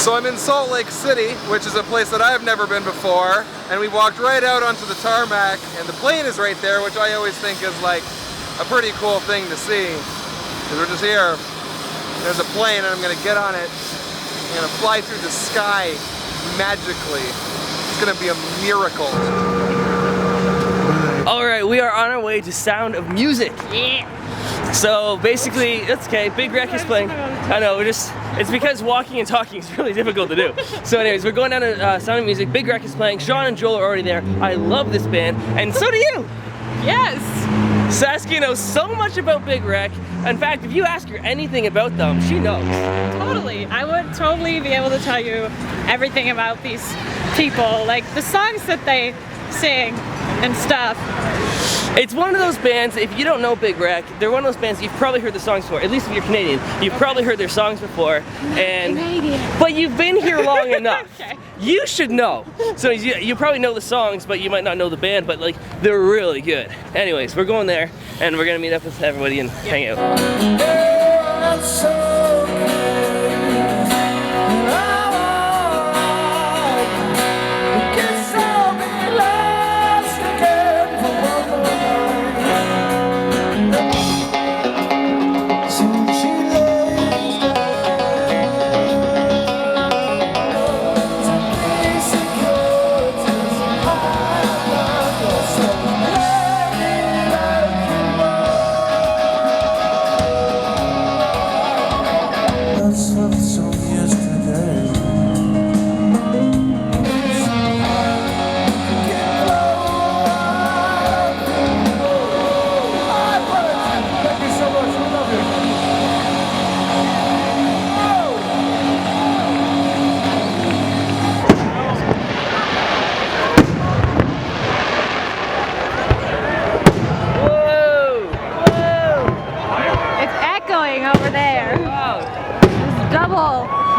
So I'm in Salt Lake City, which is a place that I've never been before, and we walked right out onto the tarmac, and the plane is right there, which I always think is like a pretty cool thing to see. Because we're just here, there's a plane, and I'm gonna get on it, I'm gonna fly through the sky magically. It's gonna be a miracle. Alright, we are on our way to Sound of Music. Yeah. So basically, it's okay, Big Rec is playing. I know, it's because walking and talking is really difficult to do. So anyways, we're going down to Sound of Music, Big Rec is playing, Sean and Joel are already there. I love this band, and so do you! Yes! Saskia knows so much about Big Rec. In fact, if you ask her anything about them, she knows. Totally, I would totally be able to tell you everything about these people, like the songs that they sing and stuff. It's one of those bands, if you don't know Big Rec, they're one of those bands you've probably heard the songs before, at least if you're Canadian. You've probably heard their songs before, and but you've been here long enough. Okay. You should know. So you probably know the songs, but you might not know the band, but like, they're really good. Anyways, we're going there, and we're gonna meet up with everybody and hang out.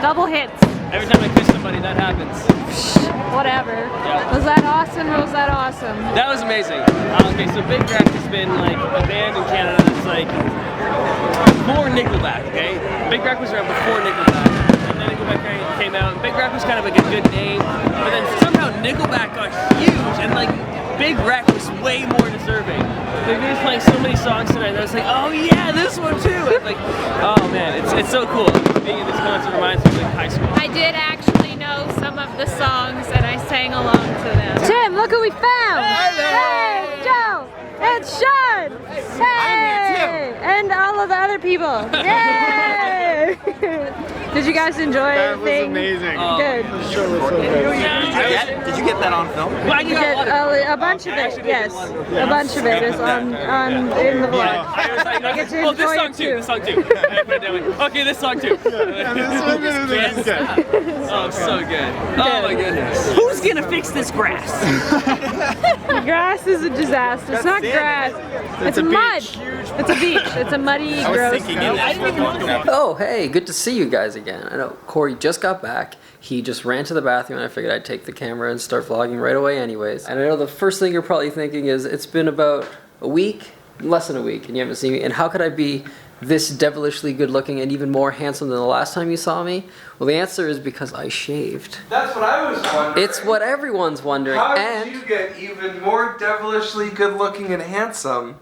Double hits. Every time I kiss somebody, that happens. Whatever. Yeah. Was that awesome or was that awesome? That was amazing. Okay, so Big Rec has been like a band in Canada that's like before Nickelback, okay? Big Rec was around before Nickelback. And then Nickelback came out, and Big Rec was kind of like a good name. But then somehow Nickelback got huge, and like Big Rec was way more deserving. They were just playing so many songs tonight, and I was like, oh yeah, this one too! And like, oh man, it's so cool. Being in this concert reminds me of like high school. I did actually know some of the songs, and I sang along to them. Tim, look who we found! Hey, Joe! And Sean! Hey! And all of the other people. Yay! Did you guys enjoy That was thing? amazing. Good. Did you get that on film? You did a bunch of it, yes. A bunch of it is on in the vlog. I get to Well, this enjoy song it too. too. This song too. Okay, this song too. And this one is good. Oh, so good. Oh my goodness. Who's gonna fix this grass? The grass is a disaster. It's not grass. It's mud. It's a beach. It's a muddy, gross. Oh, hey, good to see you guys again. I know Corey just got back. He just ran to the bathroom and I figured I'd take the camera and start vlogging right away anyways. And I know the first thing you're probably thinking is, it's been about a week, less than a week, and you haven't seen me, and how could I be this devilishly good looking and even more handsome than the last time you saw me? Well, the answer is because I shaved. That's what I was wondering. It's what everyone's wondering. How and did you get even more devilishly good looking and handsome?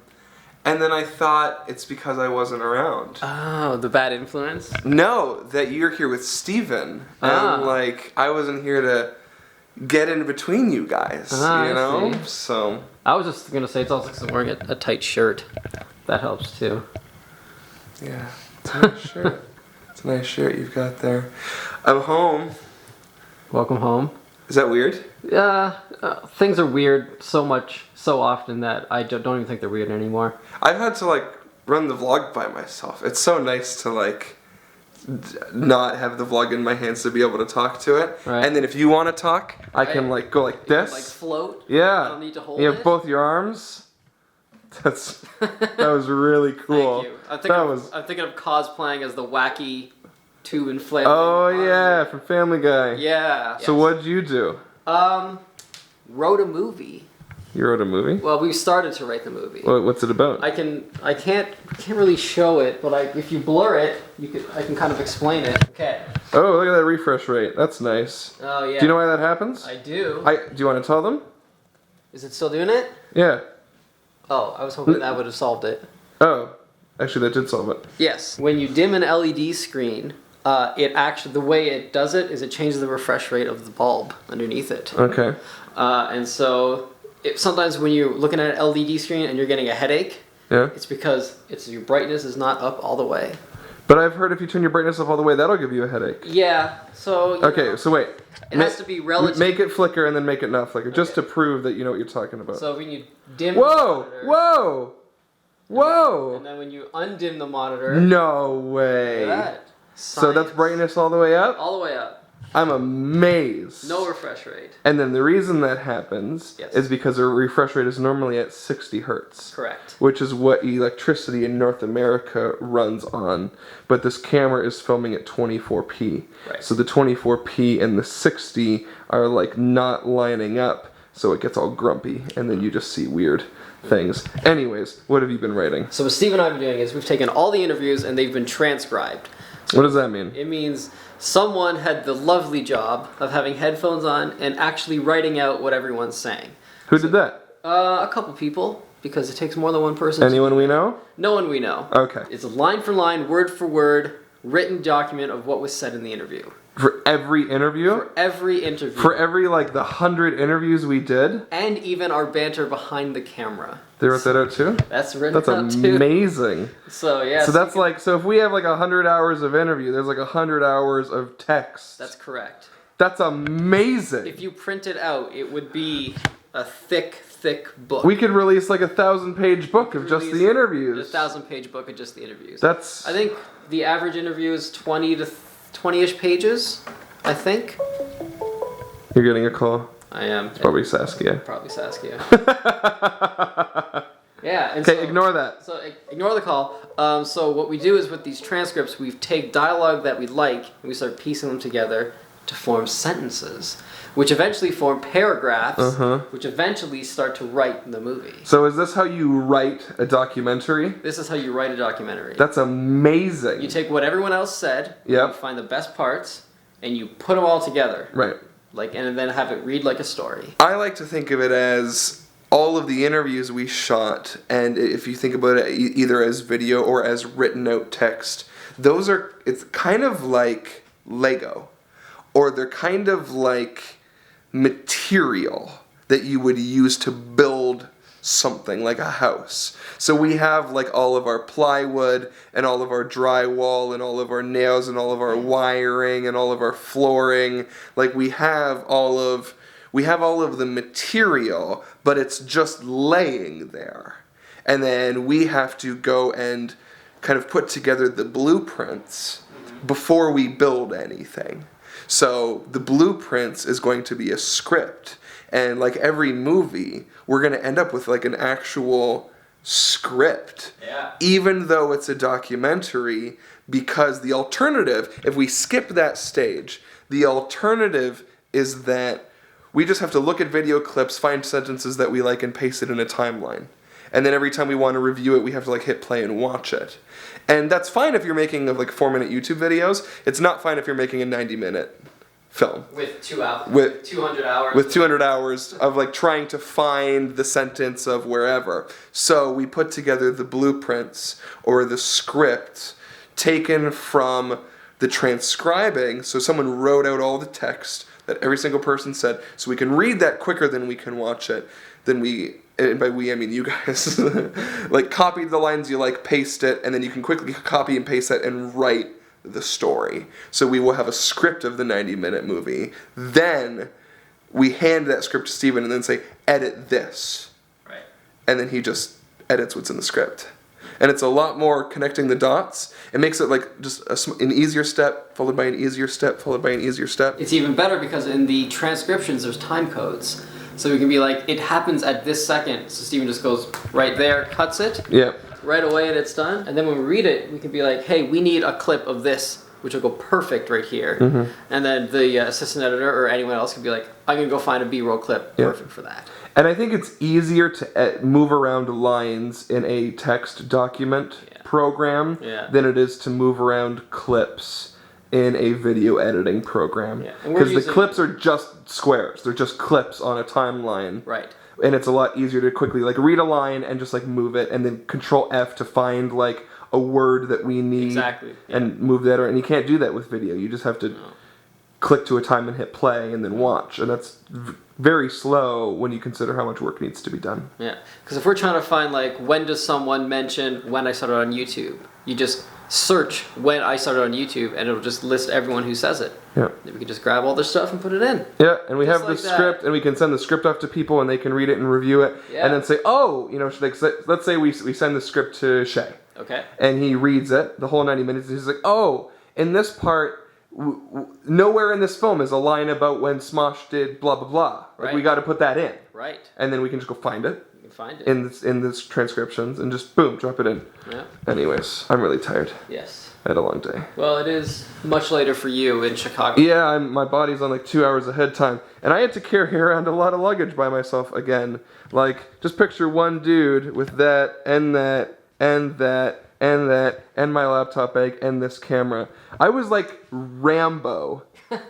And then I thought it's because I wasn't around. oh, the bad influence? No, that you're here with Steven. And like, I wasn't here to get in between you guys, you know? I see. So. I was just gonna say it's also because I'm wearing a tight shirt. That helps too. Yeah, it's a nice shirt. It's a nice shirt you've got there. I'm home. Welcome home. Is that weird? Things are weird so often that I don't even think they're weird anymore. I've had to like run the vlog by myself. It's so nice to like not have the vlog in my hands to be able to talk to it. Right. And then if you want to talk, I can like go like this. Like float? Yeah. I don't need to hold you have it? both your arms. That was really cool. Thank you. I'm thinking of cosplaying as the Wacky tube and flailing. Oh yeah, from Family Guy. Yeah. So what'd you do? Wrote a movie. You wrote a movie? Well, we started to write the movie. What's it about? I can't really show it, but if you blur it, I can kind of explain it. Okay. Oh, look at that refresh rate. That's nice. Oh yeah. Do you know why that happens? I do. Do you want to tell them? Is it still doing it? Yeah. Oh, I was hoping that would have solved it. Oh, actually that did solve it. Yes. When you dim an LED screen, the way it does it is it changes the refresh rate of the bulb underneath it. Okay. And so sometimes when you're looking at an LED screen and you're getting a headache, it's because your brightness is not up all the way. But I've heard if you turn your brightness up all the way, that'll give you a headache. Yeah. So. Okay. So wait. It has to be relative. Make it flicker and then make it not flicker, just to prove that you know what you're talking about. So when you dim. Whoa! Whoa! Whoa! And then when you undim the monitor. No way. Look at that. So that's brightness all the way up? All the way up. I'm amazed. No refresh rate. And then the reason that happens is because a refresh rate is normally at 60 hertz. Correct. Which is what electricity in North America runs on. But this camera is filming at 24p. Right. So the 24p and the 60 are like not lining up, so it gets all grumpy, and then you just see weird things. Anyways, what have you been writing? So what Steve and I have been doing is we've taken all the interviews and they've been transcribed. What does that mean? It means someone had the lovely job of having headphones on and actually writing out what everyone's saying. Who did that? A couple people, because it takes more than one person. Anyone we know? No one we know. Okay. It's a line for line, word for word, written document of what was said in the interview. For every interview? For every interview. For every, like, the 100 interviews we did? And even our banter behind the camera. They wrote that out too? That's written That's out too. amazing. So, yeah. So that's like, so if we have like 100 hours of interview, there's like 100 hours of text. That's correct. That's amazing. If you print it out, it would be a thick book. We could release like a 1,000-page book of just the interviews. A 1,000-page book of just the interviews. That's... I think the average interview is 20-ish pages, I think. You're getting a call? I am. It's probably Saskia. Probably Saskia. Yeah. Okay, so, ignore that. So ignore the call. So what we do is with these transcripts, we take dialogue that we like, and we start piecing them together to form sentences, which eventually form paragraphs, which eventually start to write the movie. So is this how you write a documentary? This is how you write a documentary. That's amazing. You take what everyone else said, you find the best parts, and you put them all together. Right. And then have it read like a story. I like to think of it as all of the interviews we shot, and if you think about it either as video or as written out text, it's kind of like Lego, or they're kind of like material that you would use to build something like a house. So we have like all of our plywood and all of our drywall and all of our nails and all of our wiring and all of our flooring. Like we have all of the material, but it's just laying there. And then we have to go and kind of put together the blueprints before we build anything. So the blueprints is going to be a script. And like every movie, we're going to end up with like an actual script. Yeah. Even though it's a documentary, because the alternative, if we skip that stage, the alternative is that we just have to look at video clips, find sentences that we like, and paste it in a timeline. And then every time we want to review it, we have to like hit play and watch it. And that's fine if you're making like 4-minute YouTube videos. It's not fine if you're making a 90-minute film. With 2 hours. With 200 hours. With 200 hours of like trying to find the sentence of wherever. So we put together the blueprints or the script taken from the transcribing. So someone wrote out all the text that every single person said, so we can read that quicker than we can watch it. Then we, and by we I mean you guys, like copy the lines you like, paste it, and then you can quickly copy and paste that and write the story. So we will have a script of the 90-minute movie. Then we hand that script to Steven and then say, edit this. Right. And then he just edits what's in the script. And it's a lot more connecting the dots. It makes it like just an easier step, followed by an easier step, followed by an easier step. It's even better because in the transcriptions there's time codes. So we can be like, it happens at this second. So Steven just goes right there, cuts it. Yeah. Right away and it's done. And then when we read it, we can be like, hey, we need a clip of this which will go perfect right here. Mm-hmm. And then the assistant editor or anyone else can be like, I'm going to go find a B-roll clip perfect for that. And I think it's easier to move around lines in a text document program than it is to move around clips in a video editing program. Because the clips are just squares. They're just clips on a timeline. Right. And it's a lot easier to quickly like read a line and just like move it, and then Control F to find like a word that we need and move that around. And you can't do that with video. You just have to click to a time and hit play and then watch. And that's very slow when you consider how much work needs to be done. Yeah, because if we're trying to find like when does someone mention when I started on YouTube, you just search when I started on YouTube and it'll just list everyone who says it. Yeah. Then we can just grab all this stuff and put it in. Yeah, and we Just have the like that. script, and we can send the script off to people, and they can read it and review it, and then say, oh, you know, let's say we send the script to Shay. Okay. And he reads it, the whole 90 minutes, and he's like, oh, in this part, nowhere in this film is a line about when Smosh did blah, blah, blah. Like, we got to put that in. Right. And then we can just go find it. You can find it. In this transcriptions, and just, boom, drop it in. Yeah. Anyways, I'm really tired. Yes. I had a long day. Well, it is much later for you in Chicago. Yeah, my body's on like 2 hours ahead time. And I had to carry around a lot of luggage by myself again. Like, just picture one dude with that, and that, and that, and that, and my laptop bag, and this camera. I was like Rambo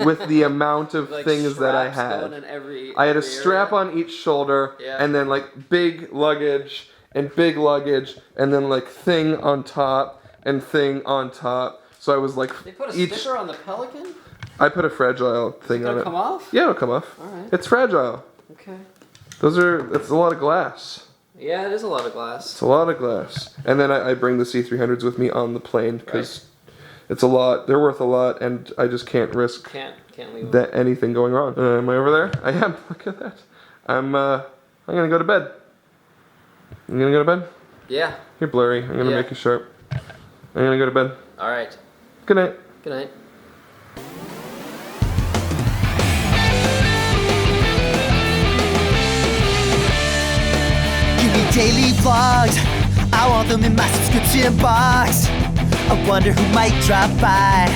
with the amount of like things that I going had. in every I had a strap on each shoulder, and then like big luggage, and then like thing on top, and thing on top. So I was like, They put a sticker on the Pelican? I put a fragile thing on it. It'll come off? Yeah, it'll come off. Alright. It's fragile. Okay. That's a lot of glass. Yeah, it is a lot of glass. It's a lot of glass. And then I bring the C300s with me on the plane because it's a lot. They're worth a lot, and I just can't risk Can't leave that anything going wrong. Am I over there? I am. Look at that. I'm gonna go to bed. You gonna go to bed? Yeah. You're blurry. I'm gonna make you sharp. I'm gonna go to bed. Alright. Good night. Good night. Give me daily vlogs, I want them in my subscription box. I wonder who might drop by,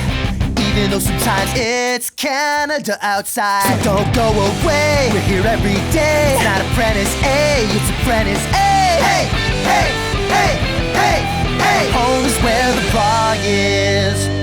even though sometimes it's Canada outside. So don't go away, we're here every day. It's not ApprenticeEh, it's ApprenticeEh. Hey, hey, hey, hey, hey. Home is where the vlog is.